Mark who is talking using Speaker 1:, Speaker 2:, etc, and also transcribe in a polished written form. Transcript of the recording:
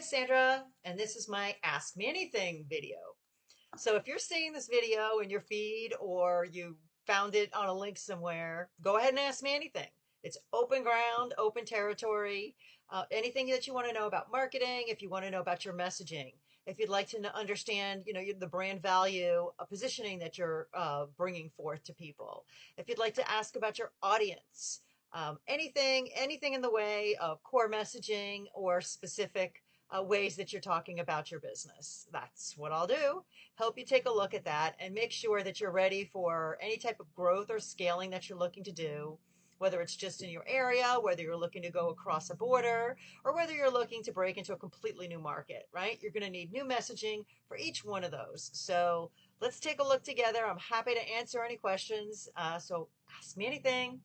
Speaker 1: Sandra, and this is my Ask Me Anything video. So if you're seeing this video in your feed or you found it on a link somewhere, go ahead and ask me anything. It's open ground, open territory, anything that you want to know about marketing, if you want to know about your messaging, if you'd like to understand, the brand value positioning that you're bringing forth to people, if you'd like to ask about your audience, anything in the way of core messaging or specific ways that you're talking about your business. That's what I'll do. Help you take a look at that and make sure that you're ready for any type of growth or scaling that you're looking to do, whether it's just in your area, whether you're looking to go across a border, or whether you're looking to break into a completely new market, right? You're going to need new messaging for each one of those. So let's take a look together. I'm happy to answer any questions. So ask me anything.